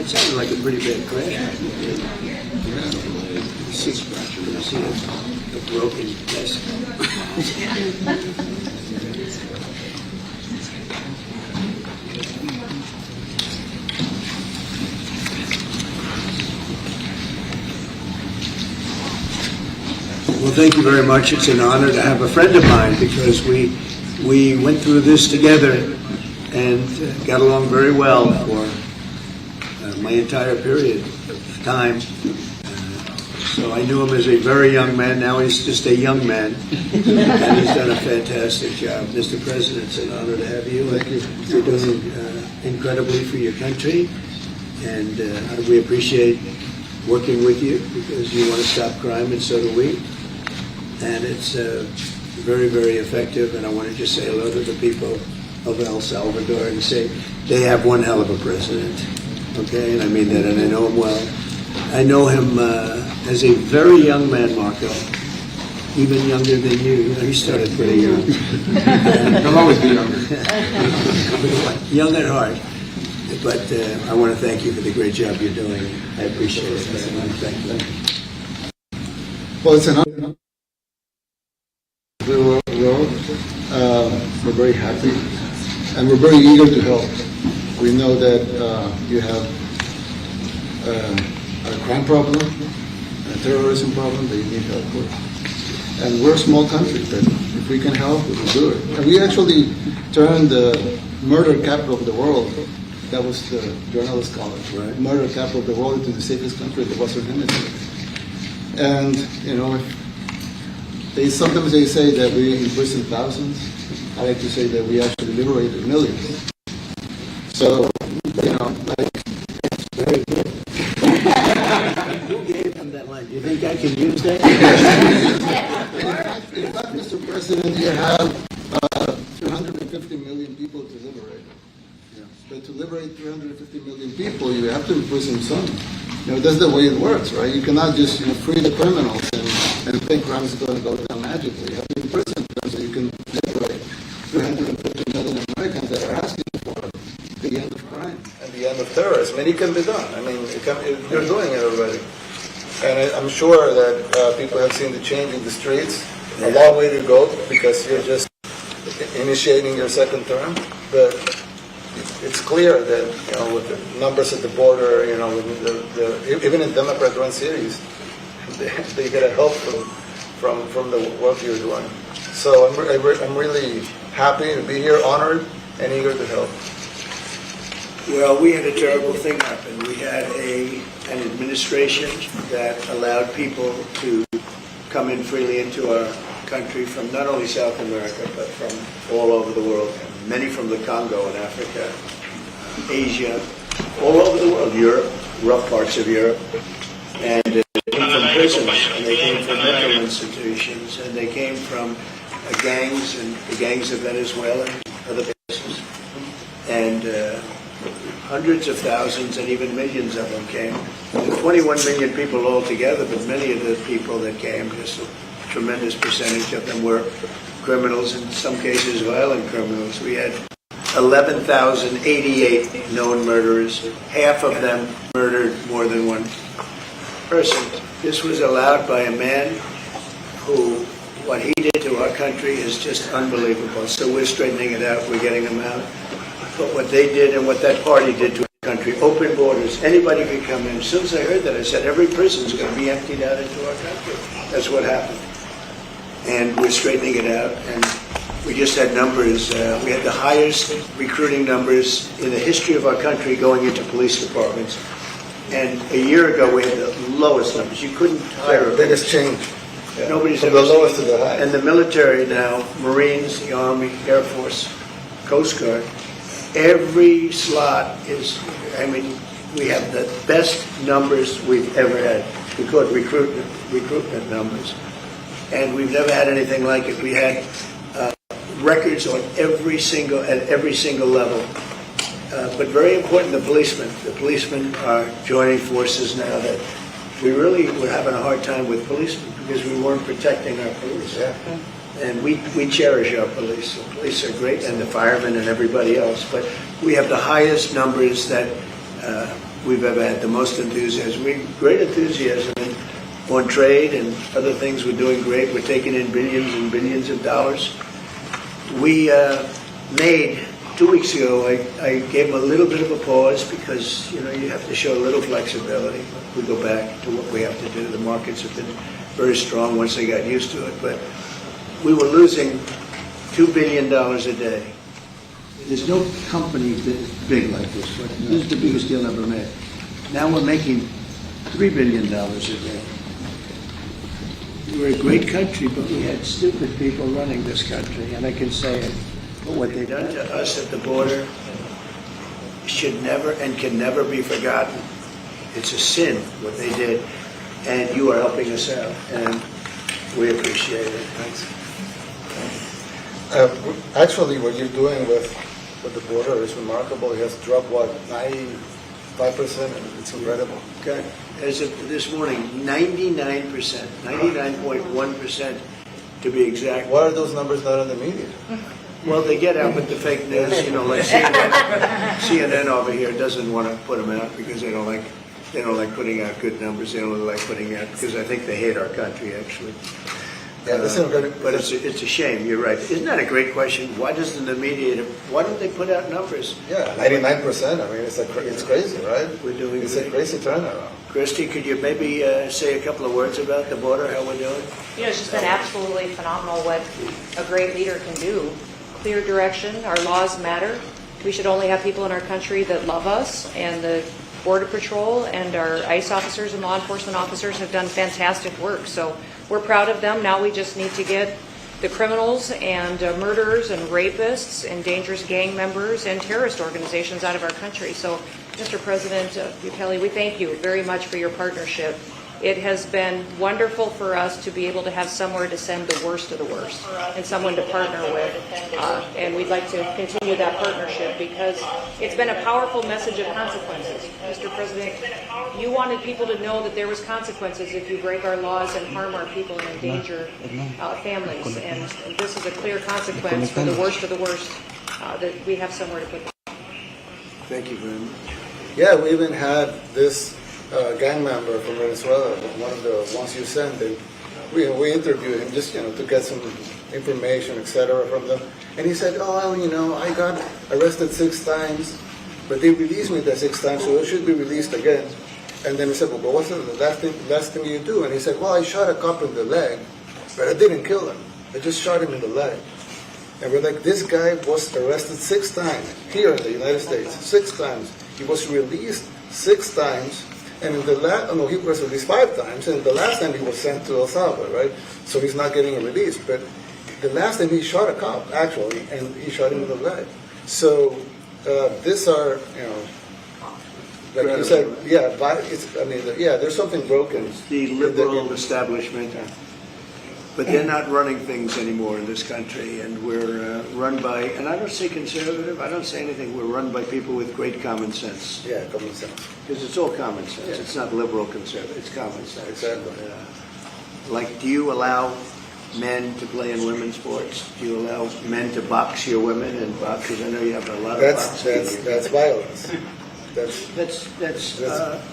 That sounded like a pretty bad crash. See a broken desk. Well, thank you very much. It's an honor to have a friend of mine because we went through this together and got along very well for my entire period of time. So I knew him as a very young man. Now he's just a young man, and he's done a fantastic job. Mr. President, it's an honor to have you. Thank you. You're doing incredibly for your country, and we appreciate working with you because you want to stop crime, and so do we. And it's very, very effective. And I want to just say hello to the people of El Salvador and say they have one hell of a president. Okay, and I mean that, and I know him well. I know him as a very young man, Marco, even younger than you. You know, he started pretty young. He'll always be younger. Young at heart. But I want to thank you for the great job you're doing. I appreciate it very much. Thank you. Well, it's an honor. We're very happy, and we're very eager to help. We know that you have a crime problem, a terrorism problem that you need help with. And we're a small country, but if we can help, we will do it. And we actually turned the murder capital of the world, that was the journalist college, right? Murder capital of the world into the safest country in the Western Hemisphere. And, you know, sometimes they say that we imprison thousands. I like to say that we actually liberated millions. So, you know, That's very good. Who gave him that line? Do you think I can use that? in fact, Mr. President, you have 350 million people to liberate. Yeah. But to liberate 350 million people, you have to imprison some. You know, that's the way it works, right? You cannot just free the criminals and think crime is going to go down magically. You have to imprison them so you can liberate 350 million Americans that are asking for the end of crime and the end of terrorism. And it can be done. I mean, you're doing it already. And I'm sure that people have seen the change in the streets. A long way to go because you're just initiating your second term. But it's clear that, you know, with the numbers at the border, you know, even in Democrat-run cities, they get a help from the work you're doing. So I'm really happy to be here, honored, and eager to help. Well, we had a terrible thing happen. We had an administration that allowed people to come in freely into our country from not only South America, but from all over the world, many from the Congo and Africa, Asia, all over the world, Europe, rough parts of Europe. And they came from prisons, and they came from mental institutions, and they came from gangs, and the gangs of Venezuela and other places. And hundreds of thousands and even millions of them came. 21 million people altogether, but many of the people that came, just a tremendous percentage of them were criminals, in some cases violent criminals. We had 11,088 known murderers. Half of them murdered more than one person. This was allowed by a man who, what he did to our country is just unbelievable. So we're straightening it out, we're getting them out. But what they did and what that party did to our country, open borders, anybody could come in. As soon as I heard that, I said, every prison is going to be emptied out into our country. That's what happened. And we're straightening it out. And we just had numbers. We had the highest recruiting numbers in the history of our country going into police departments. And a year ago, we had the lowest numbers. You couldn't hire The biggest change. Yeah. Nobody's From ever the lowest to the highest. And the military now, Marines, the Army, Air Force, Coast Guard, every slot is, I mean, we have the best numbers we've ever had. We call it recruitment numbers. And we've never had anything like it. We had records on at every single level. But very important, the policemen. The policemen are joining forces now that we really were having a hard time with policemen because we weren't protecting our police. Yeah. And we cherish our police. The police are great, and the firemen and everybody else. But we have the highest numbers that we've ever had, the most enthusiasm. Great enthusiasm on trade and other things. We're doing great. We're taking in billions and billions of dollars. We made, 2 weeks ago, I gave them a little bit of a pause because, you have to show a little flexibility. We go back to what we have to do. The markets have been very strong once they got used to it. But we were losing $2 billion a day. There's no company that is big like this. This is the biggest deal ever made. Now we're making $3 billion a day. We're a great country, but we had stupid people running this country, and I can say it. But what they've done to us at the border should never and can never be forgotten. It's a sin, what they did, and you are helping us out, and we appreciate it. Thanks. Actually, what you're doing with the border is remarkable. It has dropped, 95%? It's incredible. Okay. As of this morning, 99%, 99.1% to be exact. Why are those numbers not in the media? Well, they get out with the fake news, like CNN over here doesn't want to put them out because they don't like putting out good numbers. They don't like putting out because I think they hate our country actually. Yeah, but it's a shame. You're right. Isn't that a great question? Why don't they put out numbers? Yeah, 99%. I mean, it's crazy, right? We're doing. It's a crazy turnaround. Christy, could you maybe say a couple of words about the border? How we're doing? It's just been absolutely phenomenal what a great leader can do. Clear direction. Our laws matter. We should only have people in our country that love us, and the Border Patrol and our ICE officers and law enforcement officers have done fantastic work. So we're proud of them. Now we just need to get the criminals and murderers and rapists and dangerous gang members and terrorist organizations out of our country. So, Mr. President Bukele, we thank you very much for your partnership. It has been wonderful for us to be able to have somewhere to send the worst of the worst and someone to partner with. And we'd like to continue that partnership because it's been a powerful message of consequences. Mr. President, you wanted people to know that there was consequences if you break our laws and harm our people and endanger families. And this is a clear consequence for the worst of the worst that we have somewhere to put them. Thank you very much. Yeah, we even had this gang member from Venezuela, one of the ones you sent, and we interviewed him just to get some information, etc. from them. And he said, I got arrested 6 times, but they released me the 6th time, so I should be released again. And then he said, well, what's the last thing you do? And he said, well, I shot a cop in the leg, but I didn't kill him. I just shot him in the leg. And we're like, this guy was arrested 6 times here in the United States, 6 times. He was released 6 times. And in the he was released 5 times, and the last time he was sent to El Salvador, right? So he's not getting a release. But the last time he shot a cop, actually, and he shot him in the leg. So these are, like you said, there's something broken. It's the liberal establishment. But they're not running things anymore in this country, and we're run by, and I don't say conservative, I don't say anything, we're run by people with great common sense. Yeah, common sense. Because it's all common sense. Yeah. It's not liberal conservative, it's common sense. Exactly. Like, do you allow men to play in women's sports? Do you allow men to box your women and box? Because I know you have a lot of boxing. That's violence. That's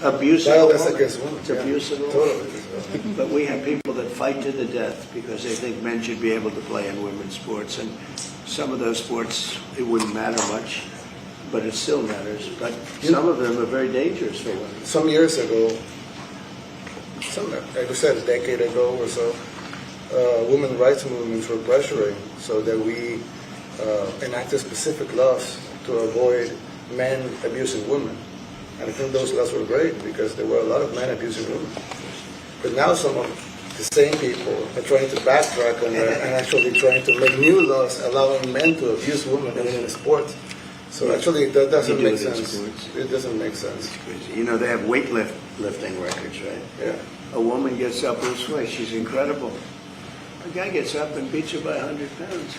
abuse of violence against women. It's abuse of the Totally. But we have people that fight to the death because they think men should be able to play in women's sports. And some of those sports, it wouldn't matter much, but it still matters. But some of them are very dangerous for women. Some years ago, like I said, a decade ago or so, women's rights movements were pressuring so that we enacted specific laws to avoid men abusing women. And I think those laws were great because there were a lot of men abusing women. But now some of the same people are trying to backtrack on that and actually trying to make new laws allowing men to abuse women in sports. So actually that doesn't make sense. It doesn't make sense. It's crazy. They have weightlifting records, right? Yeah. A woman gets up this way, she's incredible. A guy gets up and beats her by 100 pounds.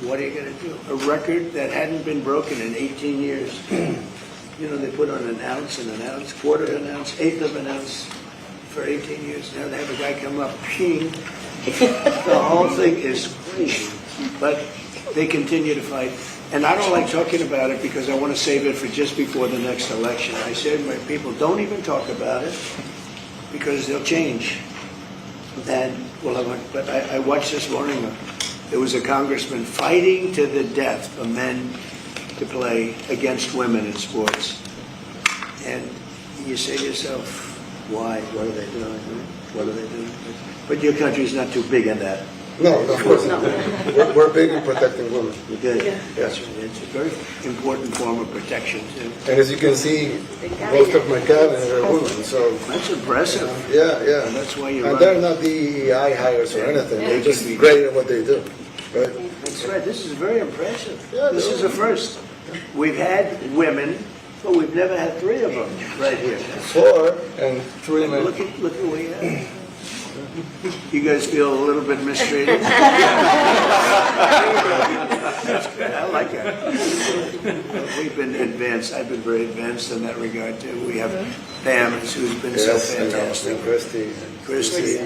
What are you going to do? A record that hadn't been broken in 18 years. They put on an ounce and an ounce, quarter of an ounce, eighth of an ounce for 18 years. Now they have a guy come up, ping. The whole thing is crazy. But they continue to fight And I don't like talking about it because I want to save it for just before the next election. I said to my people, don't even talk about it because they'll change. And but I watched this morning. There was a congressman fighting to the death for men to play against women in sports. And you say to yourself, why? What are they doing? What are they doing? But your country's not too big on that. No, of course not. We're big in protecting women. Good. Yeah. That's right. It's a very important form of protection, too. And as you can see, most of my cabinet are women, so. That's impressive. Yeah. And that's why you And run. they're not DEI hires or anything. They're just great at what they do. Right? That's right. This is very impressive. Yeah, This is a first. We've had women, but we've never had 3 of them right here. 4 and 3 men. Look at who we have. You guys feel a little bit mistreated? That's good. I like it. We've been advanced. I've been very advanced in that regard, too. We have Pam, who's been so fantastic. And Christy. Christy,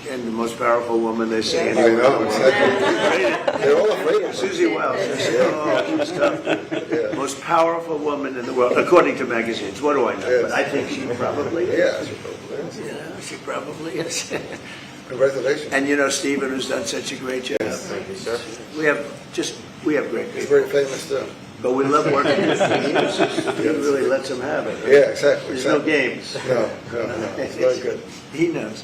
and the most powerful woman they say. I know, exactly. They're all afraid of her. Susie Wells. She's tough. Yeah. Most powerful woman in the world, according to magazines. What do I know? Yes. But I think she probably is. Yeah, she probably is. Yeah, she probably is. Congratulations. And you know, Stephen, who's done such a great job. Thank you, sir. We have great He's people. very famous too. But we love working with him. He really lets them have it. Right? Yeah, exactly. There's no games. No. It's very good. He knows.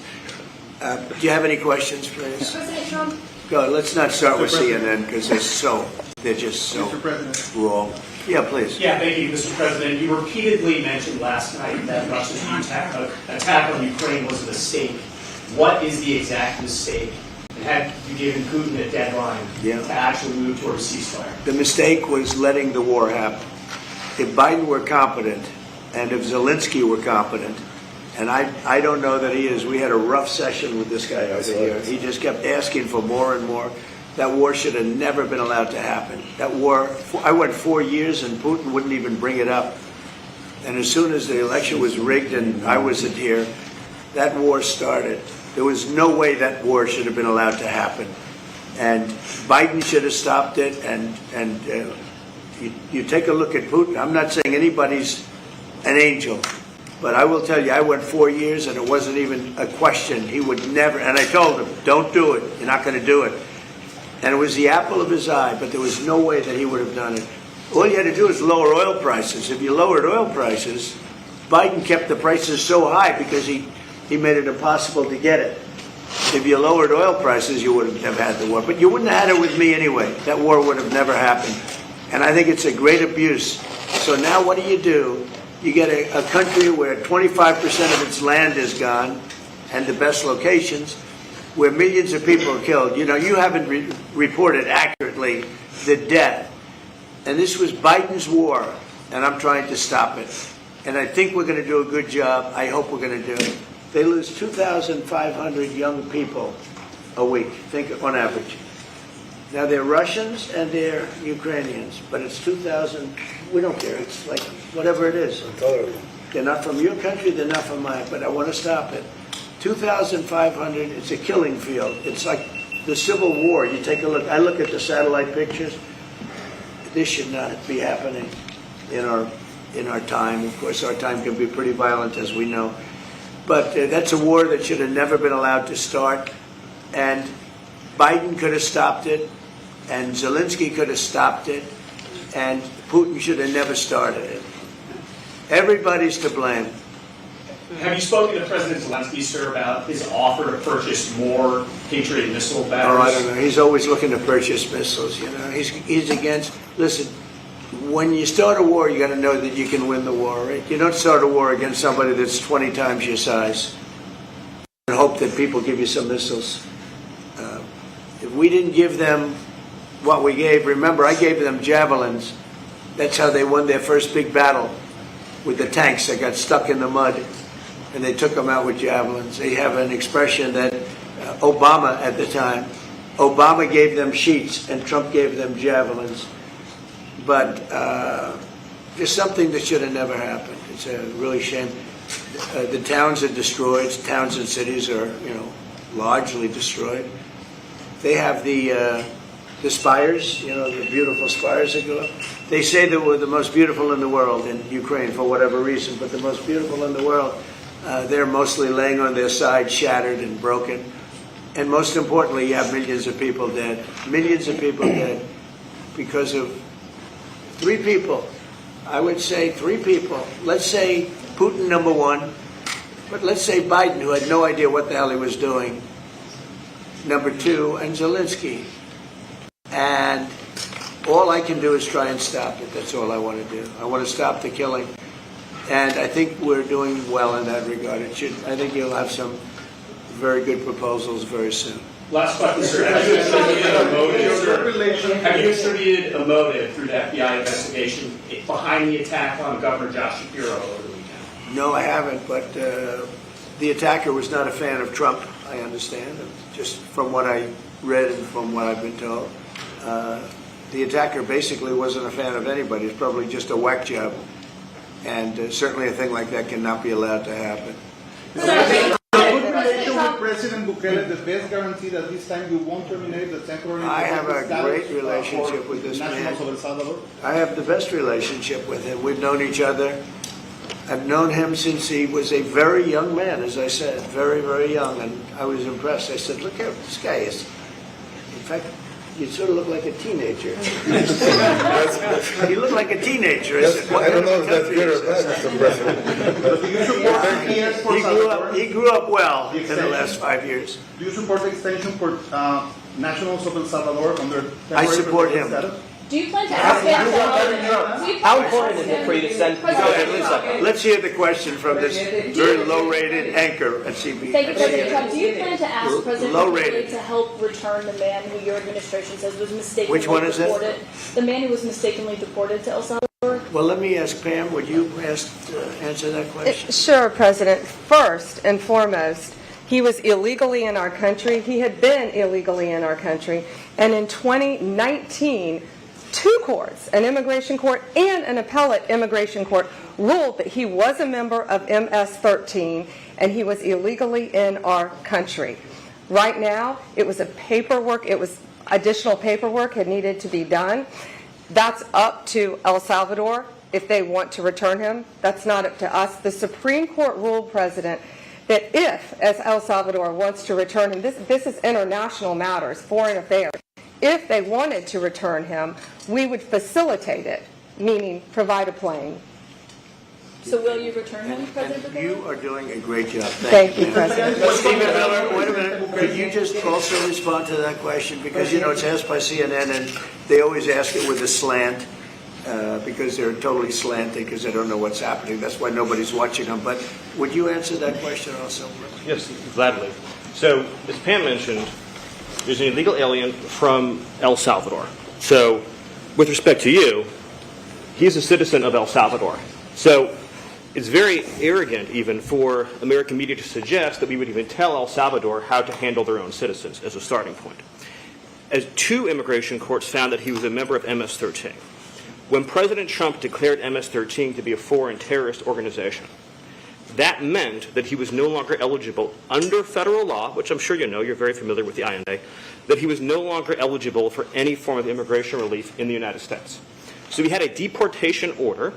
Do you have any questions, please? President Trump. Go. Let's not start with CNN because they're just so Mr. President. wrong. Yeah, please. Yeah, thank you, Mr. President. You repeatedly mentioned last night that Russia's attack on Ukraine was a mistake. What is the exact mistake? And have you given Putin a deadline Yeah. to actually move toward a ceasefire? The mistake was letting the war happen. If Biden were competent, and if Zelensky were competent, and I don't know that he is. We had a rough session with this guy over here. He just kept asking for more and more. That war should have never been allowed to happen. That war, I went 4 years and Putin wouldn't even bring it up. And as soon as the election was rigged and I wasn't here, that war started. There was no way that war should have been allowed to happen. And Biden should have stopped it. And you take a look at Putin. I'm not saying anybody's an angel. But I will tell you, I went 4 years and it wasn't even a question. He would never, and I told him, don't do it. You're not going to do it. And it was the apple of his eye, but there was no way that he would have done it. All you had to do is lower oil prices. If you lowered oil prices, Biden kept the prices so high because he made it impossible to get it. If you lowered oil prices, you wouldn't have had the war. But you wouldn't have had it with me anyway. That war would have never happened. And I think it's a great abuse. So now what do? You get a country where 25% of its land is gone, and the best locations, where millions of people are killed. You know, you haven't reported accurately the death. And this was Biden's war, and I'm trying to stop it. And I think we're going to do a good job. I hope we're going to do it. They lose 2,500 young people a week, think on average. Now, they're Russians and they're Ukrainians, but it's 2,000. We don't care. It's like whatever it is. They're not from your country. They're not from mine, but I want to stop it. 2,500, it's a killing field. It's like the Civil War. You take a look. I look at the satellite pictures. This should not be happening in our time. Of course, our time can be pretty violent, as we know. But that's a war that should have never been allowed to start. And Biden could have stopped it, and Zelensky could have stopped it, and Putin should have never started it. Everybody's to blame. Have you spoken to President Zelensky, sir, about his offer to purchase more Patriot missile batteries? Oh, I don't know. He's always looking to purchase missiles, you know. He's against... Listen, when you start a war, you got to know that you can win the war, right? You don't start a war against somebody that's 20 times your size and hope that people give you some missiles. If we didn't give them what we gave, remember, I gave them javelins. That's how they won their first big battle with the tanks that got stuck in the mud, and they took them out with javelins. They have an expression that Obama at the time, Obama gave them sheets and Trump gave them javelins. But just something that should have never happened. It's a really shame. The towns are destroyed. Towns and cities are, largely destroyed. They have the the spires, the beautiful spires that go up. They say that we're the most beautiful in the world in Ukraine for whatever reason, but the most beautiful in the world, they're mostly laying on their side, shattered and broken. And most importantly, you have millions of people dead. Millions of people dead because of three people. I would say three people. Let's say Putin, number one, but let's say Biden, who had no idea what the hell he was doing, number two, and Zelensky. And all I can do is try and stop it. That's all I want to do. I want to stop the killing. And I think we're doing well in that regard. I think you'll have some very good proposals very soon. Last question, sir. Have you attributed a motive, sir? Have you attributed a motive through the FBI investigation behind the attack on Governor Josh Shapiro over the weekend? No, I haven't, but the attacker was not a fan of Trump, I understand, just from what I read and from what I've been told. The attacker basically wasn't a fan of anybody. It's probably just a whack job. And certainly a thing like that cannot be allowed to happen. Good relation with President Bukele, the best guarantee that this time you won't terminate the temporary... I have a great relationship with this man. I have the best relationship with him. We've known each other. I've known him since he was a very young man, as I said, very, very young. And I was impressed. I said, look how this guy is. In fact, you sort of look like a teenager. You look like a teenager. I don't know if that's good or bad, Mr. President. He grew up well in the last 5 years. Do you support the extension for nationals of El Salvador under I support him. status? Do you plan to ask him? How important is it for you to send? Go ahead, let's hear the question from this very low-rated anchor at CB. Thank you, President Trump. Do you plan to ask President Low-rated. Bukele to help return the man who your administration says was mistakenly Which one is it? deported? The man who was mistakenly deported to El Salvador? Well, let me ask Pam, would you answer that question? Sure, President. First and foremost, he was illegally in our country. He had been illegally in our country. And in 2019, two courts, an immigration court and an appellate immigration court, ruled that he was a member of MS-13 and he was illegally in our country. Right now, it was additional paperwork had needed to be done. That's up to El Salvador if they want to return him. That's not up to us. The Supreme Court ruled, President, that if, as El Salvador wants to return him, this is international matters, foreign affairs. If they wanted to return him, we would facilitate it, meaning provide a plane. So will you return him, President And Bukele? you are doing a great job. Thank you, President. Stephen Miller, wait a minute. Could you just also respond to that question? Because, it's asked by CNN, and they always ask it with a slant, because they're totally slanted, because they don't know what's happening. That's why nobody's watching them. But would you answer that question also? Yes, gladly. So, as Pam mentioned, there's an illegal alien from El Salvador. So, with respect to you, he's a citizen of El Salvador. So, it's very arrogant even for American media to suggest that we would even tell El Salvador how to handle their own citizens as a starting point. As two immigration courts found that he was a member of MS-13. When President Trump declared MS-13 to be a foreign terrorist organization, that meant that he was no longer eligible under federal law, which I'm sure you know, you're very familiar with the INA, that he was no longer eligible for any form of immigration relief in the United States. So we had a deportation order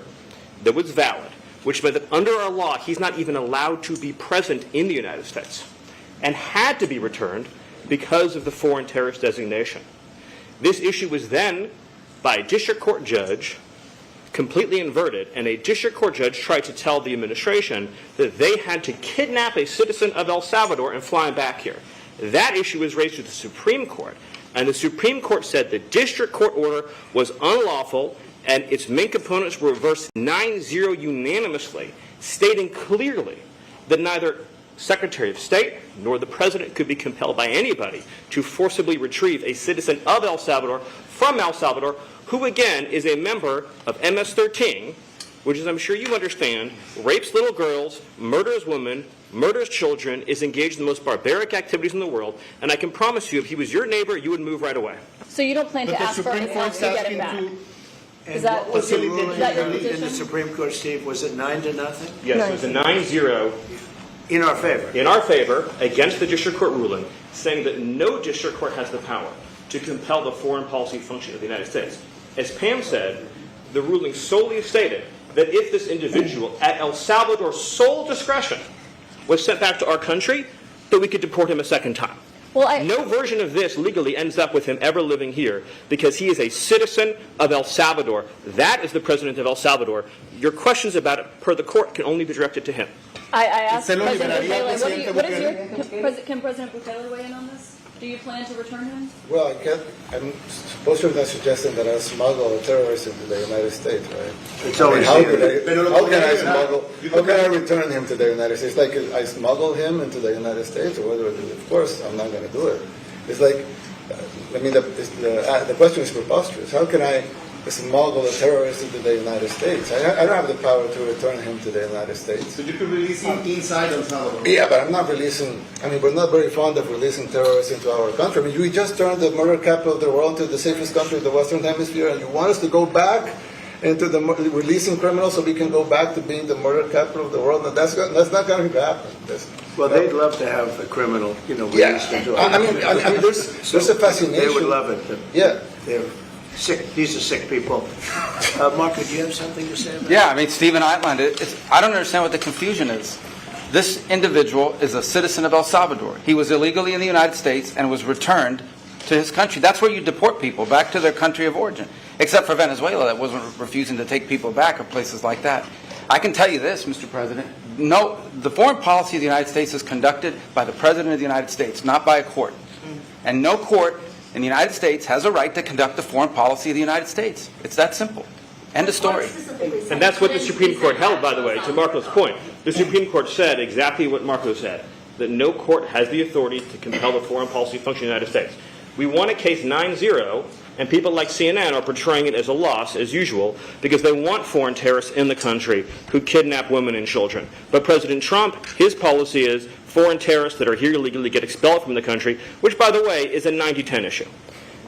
that was valid, which meant that under our law, he's not even allowed to be present in the United States and had to be returned because of the foreign terrorist designation. This issue was then, by a district court judge, completely inverted, and a district court judge tried to tell the administration that they had to kidnap a citizen of El Salvador and fly him back here. That issue was raised to the Supreme Court, and the Supreme Court said the district court order was unlawful, and its main components were reversed 9-0 unanimously, stating clearly that neither Secretary of State nor the President could be compelled by anybody to forcibly retrieve a citizen of El Salvador from El Salvador, who again is a member of MS-13, which, as I'm sure you understand, rapes little girls, murders women, murders children, is engaged in the most barbaric activities in the world, and I can promise you, if he was your neighbor, you would move right away. So you don't plan to ask for help to get him back? And that- what was the is ruling that your in the position? Supreme Court, Steve? Was it 9-0? Yes, it was a 9-0 In our favor. in our favor against the district court ruling, saying that no district court has the power to compel the foreign policy function of the United States. As Pam said, the ruling solely stated that if this individual, at El Salvador's sole discretion, was sent back to our country, that we could deport him a second time. No version of this legally ends up with him ever living here because he is a citizen of El Salvador. That is the president of El Salvador. Your questions about it, per the court, can only be directed to him. I asked ¿Se lo President liberaría al Bukele, presidente can President Bukele weigh in on this? Do you plan to return him? Well, I'm suppose you're not suggesting that I smuggle a terrorist into the United States, right? It's always how here. can I return him to the United States? Like I smuggle him into the United States, or whether of course I'm not going to do it. It's like, the question is preposterous. How can I smuggle a terrorist into the United States? I don't have the power to return him to the United States. So you could release him inside El Salvador. Yeah, but I'm not releasing. I mean, we're not very fond of releasing terrorists into our country. I mean, we just turned the murder capital of the world to the safest country in the Western Hemisphere, and you want us to go back into the releasing criminals so we can go back to being the murder capital of the world? And that's not going to happen. Well, they'd love to have a criminal, released into our I mean, there's a fascination. They would love it. Yeah. They're sick. These are sick people. Marco, do you have something to say about Yeah, I mean, Stephen outlined it. I don't understand what the confusion is. This individual is a citizen of El Salvador. He was illegally in the United States and was returned to his country. That's where you deport people, back to their country of origin. Except for Venezuela, that wasn't refusing to take people back, or places like that. I can tell you this, Mr. President. No, the foreign policy of the United States is conducted by the President of the United States, not by a court. And no court in the United States has a right to conduct the foreign policy of the United States. It's that simple. End of story. And that's what the Supreme Court held, by the way, to Marco's point. The Supreme Court said exactly what Marco said, that no court has the authority to compel the foreign policy function of the United States. We won a case 9-0, and people like CNN are portraying it as a loss, as usual, because they want foreign terrorists in the country who kidnap women and children. But President Trump, his policy is foreign terrorists that are here illegally get expelled from the country, which, by the way, is a 90-10 issue.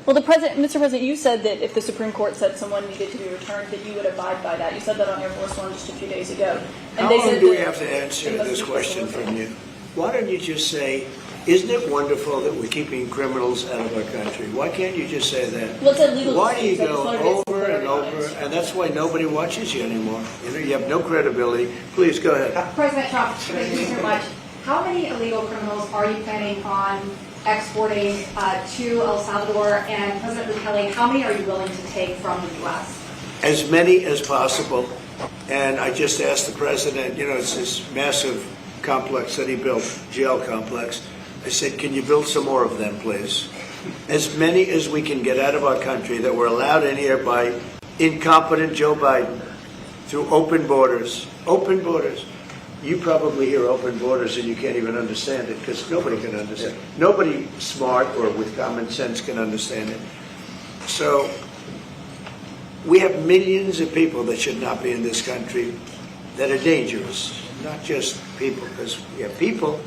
Well, Mr. President, you said that if the Supreme Court said someone needed to be returned, that you would abide by that. You said that on Air Force One just a few days ago. And How long do we have to answer this question from you? Why don't you just say, isn't it wonderful that we're keeping criminals out of our country? Why can't you just say that? Well, it's illegal. Why do you go over and over? And that's why nobody watches you anymore. You have no credibility. Please, go ahead. President Trump, thank you so much. How many illegal criminals are you planning on exporting to El Salvador? And President Bukele, how many are you willing to take from the U.S.? As many as possible. And I just asked the president, it's this massive complex that he built, jail complex. I said, can you build some more of them, please? As many as we can get out of our country that were allowed in here by incompetent Joe Biden through open borders. Open borders. You probably hear open borders and you can't even understand it because nobody can understand it. Nobody smart or with common sense can understand it. So we have millions of people that should not be in this country that are dangerous, not just people, because we have people,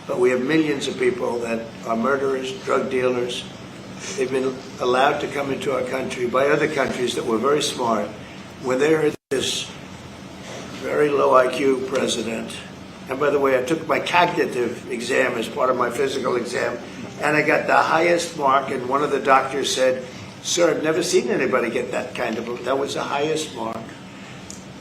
but we have millions of people that are murderers, drug dealers. They've been allowed to come into our country by other countries that were very smart. When they heard this very low IQ president, and by the way, I took my cognitive exam as part of my physical exam, and I got the highest mark, and one of the doctors said, sir, I've never seen anybody get that kind of, that was the highest mark.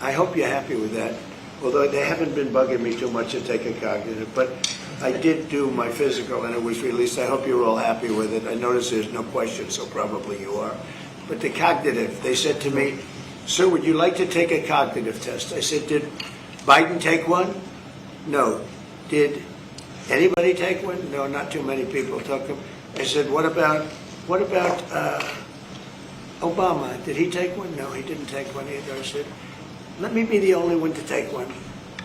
I hope you're happy with that, although they haven't been bugging me too much to take a cognitive, but I did do my physical and it was released. I hope you're all happy with it. I notice there's no question, so probably you are. But the cognitive, they said to me, sir, would you like to take a cognitive test? I said, did Biden take one? No. Did anybody take one? No, not too many people took them. I said, what about Obama? Did he take one? No, he didn't take one either. I said, let me be the only one to take one.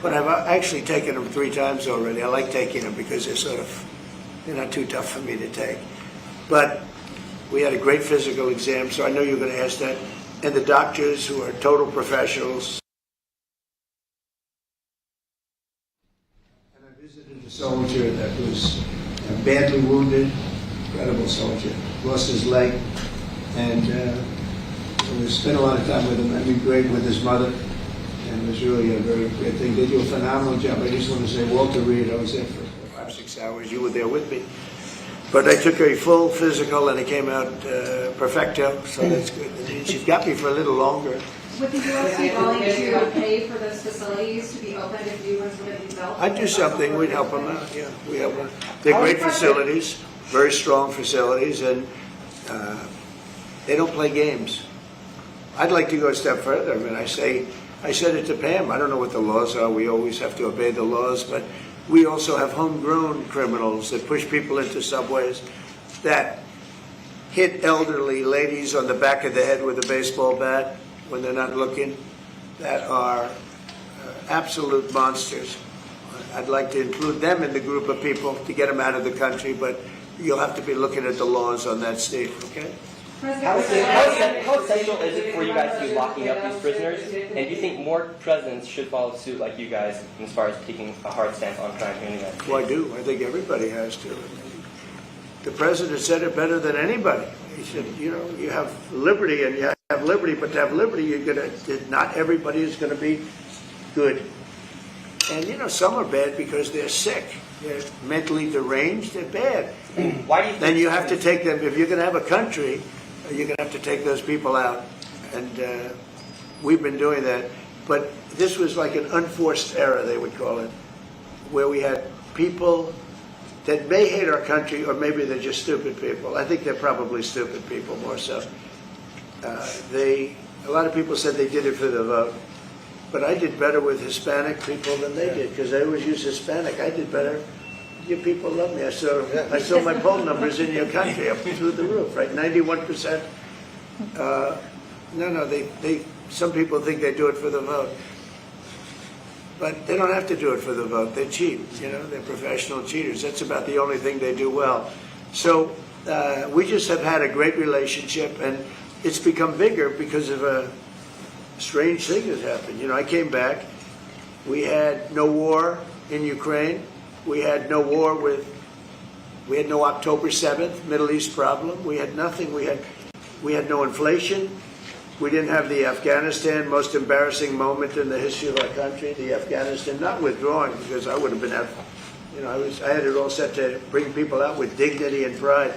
But I've actually taken them 3 times already. I like taking them because they're not too tough for me to take. But we had a great physical exam, so I know you're going to ask that. And the doctors who are total professionals. And I visited a soldier that was badly wounded, incredible soldier, lost his leg, and we spent a lot of time with him. I mean, great with his mother. And it was really a very great thing. They do a phenomenal job. I just want to say, Walter Reed, I was there for 5-6 hours. You were there with me. But I took a full physical and it came out perfecto, so that's good. And she's got me for a little longer. Would the U.S. be willing to pay for those facilities to be opened if new ones were to be built? I'd do something, we'd help them out, yeah. We have one. They're great facilities, very strong facilities, and they don't play games. I'd like to go a step further. I mean, I said it to Pam, I don't know what the laws are, we always have to obey the laws, but we also have homegrown criminals that push people into subways, that hit elderly ladies on the back of the head with a baseball bat when they're not looking, that are absolute monsters. I'd like to include them in the group of people to get them out of the country, but you'll have to be looking at the laws on that state, okay? How essential is it for you guys to be locking up these prisoners? And do you think more presidents should follow suit like you guys as far as taking a hard stance on crime here in the United States? Well, I do. I think everybody has to. The president said it better than anybody. He said, you know, you have liberty and you have liberty, but to have liberty, not everybody is going to be good. And, you know, some are bad because they're sick. They're mentally deranged. They're bad. Why do you think then you have to take them, if you're going to have a country, you're going to have to take those people out. And we've been doing that. But this was like an unforced error, they would call it, where we had people that may hate our country, or maybe they're just stupid people. I think they're probably stupid people more so. A lot of people said they did it for the vote. But I did better with Hispanic people than they did, because they always use Hispanic. I did better. You people love me. I saw my poll numbers in your country up through the roof, right? 91%. Some people think they do it for the vote. But they don't have to do it for the vote. They cheat, you know, they're professional cheaters. That's about the only thing they do well. So we just have had a great relationship, and it's become bigger because of a strange thing that happened. You know, I came back, we had no war in Ukraine, we had no October 7th Middle East problem, we had nothing, we had no inflation. We didn't have the Afghanistan most embarrassing moment in the history of our country. The Afghanistan, not withdrawing, because I would have been, you know, I had it all set to bring people out with dignity and pride.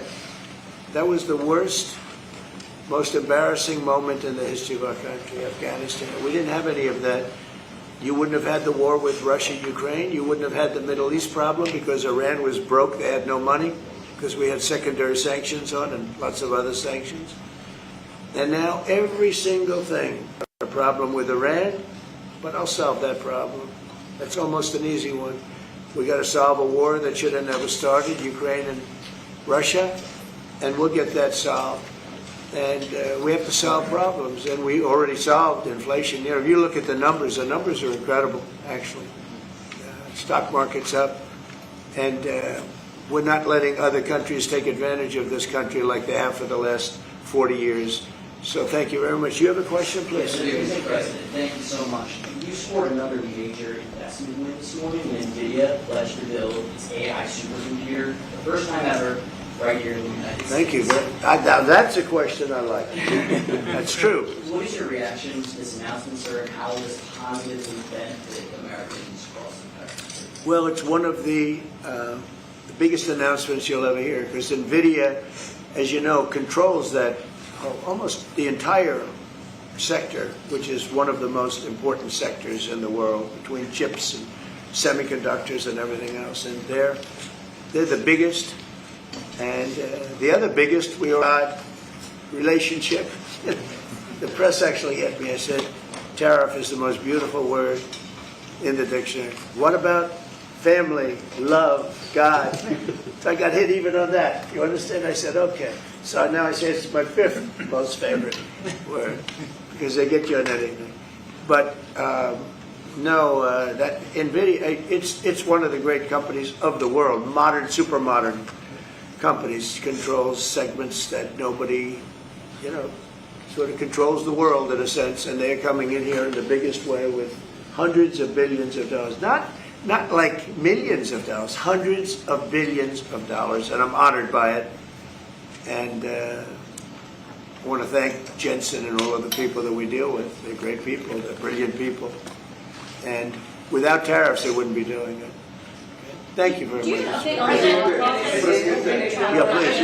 That was the worst, most embarrassing moment in the history of our country, Afghanistan. We didn't have any of that. You wouldn't have had the war with Russia, Ukraine. You wouldn't have had the Middle East problem because Iran was broke. They had no money because we had secondary sanctions on and lots of other sanctions. And now every single thing, a problem with Iran, but I'll solve that problem. That's almost an easy one. We got to solve a war that should have never started, Ukraine and Russia, and we'll get that solved. And we have to solve problems, and we already solved inflation. You know, if you look at the numbers are incredible, actually. Stock market's up, and we're not letting other countries take advantage of this country like they have for the last 40 years. So thank you very much. You have a question, please? Yes, Mr. President, thank you so much. You scored another major investment win this morning when NVIDIA pledged to build its AI supercomputer, the first time ever, right here in the United States. Thank you. Now that's a question I like. That's true. What is your reaction to this announcement, sir, and how will this positively benefit Americans across the country? Well, it's one of the biggest announcements you'll ever hear, because NVIDIA, as you know, controls that almost the entire sector, which is one of the most important sectors in the world, between chips and semiconductors and everything else. And they're the biggest. And the other biggest, we are relationship. The press actually hit me. I said, tariff is the most beautiful word in the dictionary. What about family, love, God? So I got hit even on that. You understand? I said, okay. So now I say it's my fifth most favorite word, because they get you on anything. But that NVIDIA, it's one of the great companies of the world, modern, super modern companies, controls segments that nobody, you know, sort of controls the world in a sense, and they're coming in here in the biggest way with hundreds of billions of dollars. Not like millions of dollars, hundreds of billions of dollars, and I'm honored by it. And I want to thank Jensen and all of the people that we deal with. They're great people, they're brilliant people. And without tariffs, they wouldn't be doing it. Thank you very Do you much. update on the Yeah, please. Go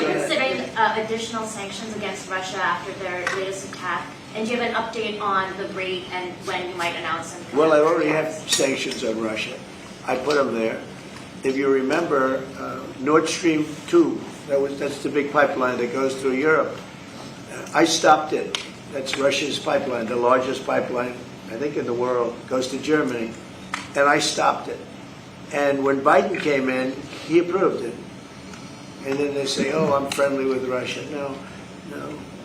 ahead. Considering additional sanctions against Russia after their latest attack, and do you have an update on the rate and when you might announce them? Well, I already have sanctions on Russia. I put them there. If you remember, Nord Stream 2, that's the big pipeline that goes through Europe. I stopped it. That's Russia's pipeline, the largest pipeline, I think, in the world. It goes to Germany. And I stopped it. And when Biden came in, he approved it. And then they say, oh, I'm friendly with Russia. No.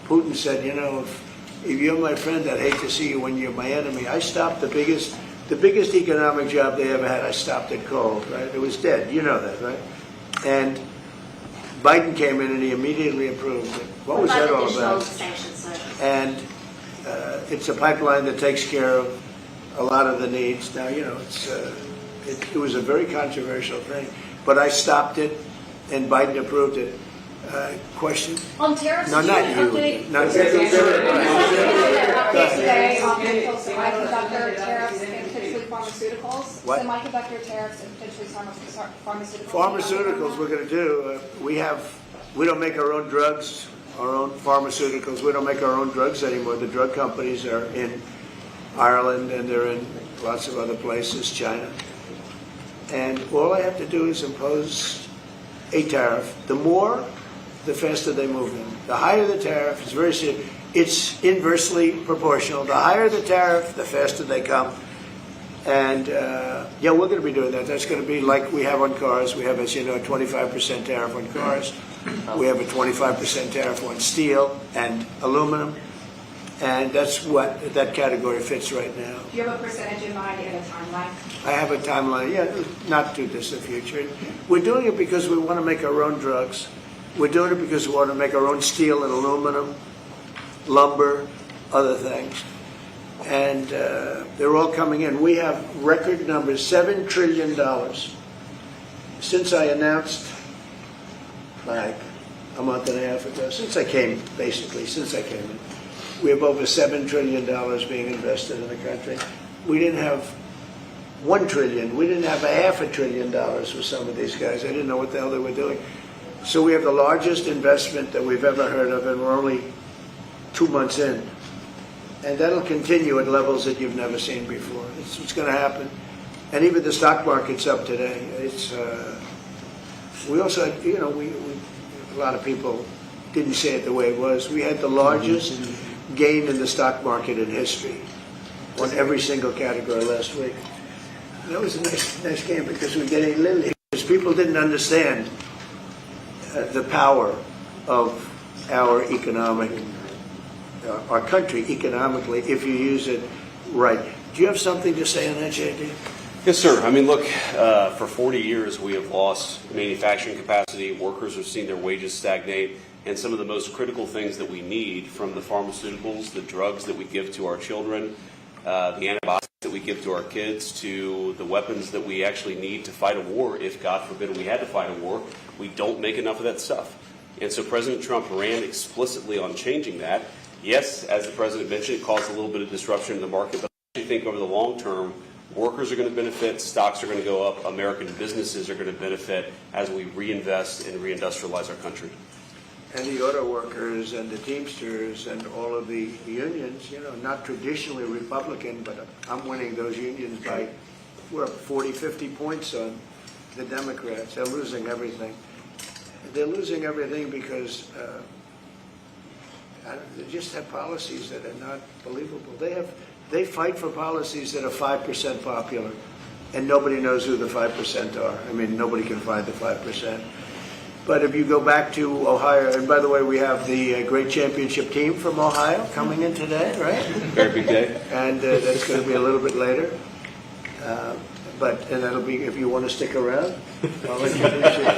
Putin said, if you're my friend, I'd hate to see you when you're my enemy. I stopped the biggest economic job they ever had. I stopped it cold, right? It was dead. You know that, right? And Biden came in and he immediately approved it. What was that all about? Sanctions, sir? And it's a pipeline that takes care of a lot of the needs. Now, it was a very controversial thing, but I stopped it, and Biden approved it. Question? On tariffs, No, did not you you. update? Not Today on semiconductor tariffs and potentially pharmaceuticals. What? Semiconductor tariffs and potentially pharmaceuticals. Pharmaceuticals we're going to do. We don't make our own drugs, our own pharmaceuticals. We don't make our own drugs anymore. The drug companies are in Ireland and they're in lots of other places, China. And all I have to do is impose a tariff. The more, the faster they move in. The higher the tariff, it's very serious. It's inversely proportional. The higher the tariff, the faster they come. And we're going to be doing that. That's going to be like we have on cars. We have, as you know, a 25% tariff on cars. We have a 25% tariff on steel and aluminum. And that's what that category fits right now. Do you have a percentage in mind and a timeline? I have a timeline, not too distant future. We're doing it because we want to make our own drugs. We're doing it because we want to make our own steel and aluminum, lumber, other things. And they're all coming in. We have record numbers, $7 trillion. Since I announced, like a month and a half ago, since I came in, we have over $7 trillion being invested in the country. We didn't have $1 trillion. We didn't have $500 billion for some of these guys. I didn't know what the hell they were doing. So we have the largest investment that we've ever heard of, and we're only 2 months in. And that'll continue at levels that you've never seen before. It's what's going to happen. And even the stock market's up today. We also, a lot of people didn't say it the way it was. We had the largest gain in the stock market in history on every single category last week. That was a nice game because we're getting little, because people didn't understand the power of our country economically if you use it right. Do you have something to say on that, JD? Yes, sir. I mean, look, for 40 years we have lost manufacturing capacity. Workers have seen their wages stagnate. And some of the most critical things that we need, from the pharmaceuticals, the drugs that we give to our children, the antibiotics that we give to our kids, to the weapons that we actually need to fight a war, if God forbid we had to fight a war, we don't make enough of that stuff. And so President Trump ran explicitly on changing that. Yes, as the President mentioned, it caused a little bit of disruption in the market, but I think over the long term, workers are going to benefit, stocks are going to go up, American businesses are going to benefit as we reinvest and reindustrialize our country. And the auto workers and the Teamsters and all of the unions, not traditionally Republican, but I'm winning those unions by, we're up 40, 50 points on the Democrats. They're losing everything. They're losing everything because they just have policies that are not believable. They fight for policies that are 5% popular, and nobody knows who the 5% are. I mean, nobody can find the 5%. But if you go back to Ohio, and by the way, we have the great championship team from Ohio coming in today, right? Very big day. And that's going to be a little bit later. And that'll be, if you want to stick around, I'll introduce you.